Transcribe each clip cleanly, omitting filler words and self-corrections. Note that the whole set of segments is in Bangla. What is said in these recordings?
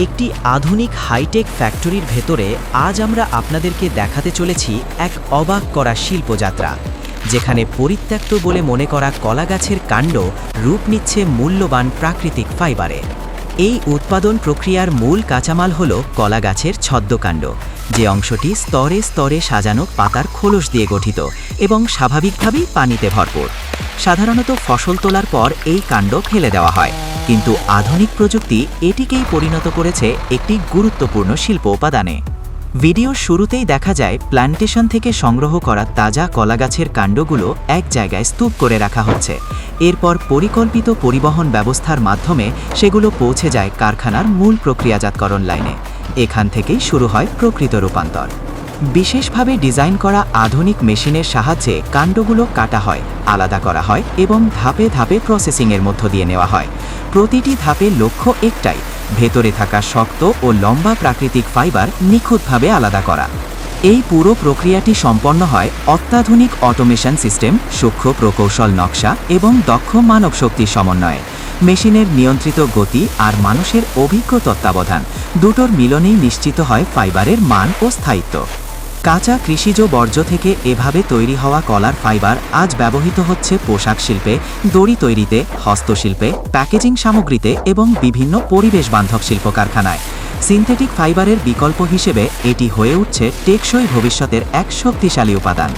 একটি আধুনিক হাইটেক ফ্যাক্টরির ভেতরে আজ আমরা আপনাদেরকে দেখাতে চলেছি এক অবাক করা শিল্পযাত্রা, যেখানে পরিত্যক্ত বলে মনে করা কলাগাছের কাণ্ড রূপ নিচ্ছে মূল্যবান প্রাকৃতিক ফাইবারে। এই উৎপাদন প্রক্রিয়ার মূল কাঁচামাল হল কলাগাছের ছদ্মকাণ্ড, যে অংশটি স্তরে স্তরে সাজানো পাতার খোলস দিয়ে গঠিত এবং স্বাভাবিকভাবেই পানিতে ভরপুর। সাধারণত ফসল তোলার পর এই কাণ্ড ফেলে দেওয়া হয়, কিন্তু আধুনিক প্রযুক্তি এটিকেই পরিণত করেছে একটি গুরুত্বপূর্ণ শিল্প উপাদানে। ভিডিওর শুরুতেই দেখা যায় প্ল্যান্টেশন থেকে সংগ্রহ করা তাজা কলাগাছের কাণ্ডগুলো এক জায়গায় স্তূপ করে রাখা হচ্ছে। এরপর পরিকল্পিত পরিবহন ব্যবস্থার মাধ্যমে সেগুলো পৌঁছে যায় কারখানার মূল প্রক্রিয়াজাতকরণ লাইনে। এখান থেকেই শুরু হয় প্রকৃত রূপান্তর। বিশেষভাবে ডিজাইন করা আধুনিক মেশিনের সাহায্যে কাণ্ডগুলো কাটা হয়, আলাদা করা হয় এবং ধাপে ধাপে প্রসেসিংয়ের মধ্য দিয়ে নেওয়া হয়। প্রতিটি ধাপে লক্ষ্য একটাই, ভেতরে থাকা শক্ত ও লম্বা প্রাকৃতিক ফাইবার নিখুঁতভাবে আলাদা করা। এই পুরো প্রক্রিয়াটি সম্পন্ন হয় অত্যাধুনিক অটোমেশন সিস্টেম, সূক্ষ্ম প্রকৌশল নকশা এবং দক্ষ মানব শক্তির সমন্বয়ে। মেশিনের নিয়ন্ত্রিত গতি আর মানুষের অভিজ্ঞ তত্ত্বাবধান দুটোর মিলনেই নিশ্চিত হয় ফাইবারের মান ও স্থায়িত্ব। কাঁচা কৃষিজ বর্জ্য থেকে এভাবে তৈরি হওয়া কলার ফাইবার আজ ব্যবহৃত হচ্ছে পোশাক শিল্পে, দড়ি তৈরিতে, হস্তশিল্পে, প্যাকেজিং সামগ্রীতে এবং বিভিন্ন পরিবেশ বান্ধব শিল্প কারখানায়। সিনথেটিক ফাইবারের বিকল্প হিসেবে এটি হয়ে উঠছে টেকসই ভবিষ্যতের এক শক্তিশালী উপাদান।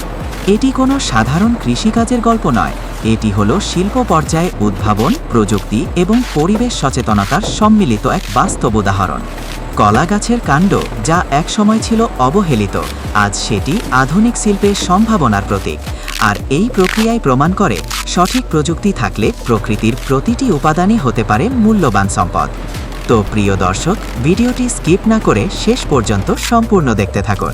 এটি কোনো সাধারণ কৃষিকাজের গল্প নয়, এটি হলো শিল্প পর্যায়ে উদ্ভাবন, প্রযুক্তি এবং পরিবেশ সচেতনতার সম্মিলিত এক বাস্তব উদাহরণ। কলা গাছের কাণ্ড, যা একসময় ছিল অবহেলিত, আজ সেটি আধুনিক শিল্পের সম্ভাবনার প্রতীক। আর এই প্রক্রিয়ায় প্রমাণ করে, সঠিক প্রযুক্তি থাকলে প্রকৃতির প্রতিটি উপাদানই হতে পারে মূল্যবান সম্পদ। তো প্রিয় দর্শক, ভিডিওটি স্কিপ না করে শেষ পর্যন্ত সম্পূর্ণ দেখতে থাকুন।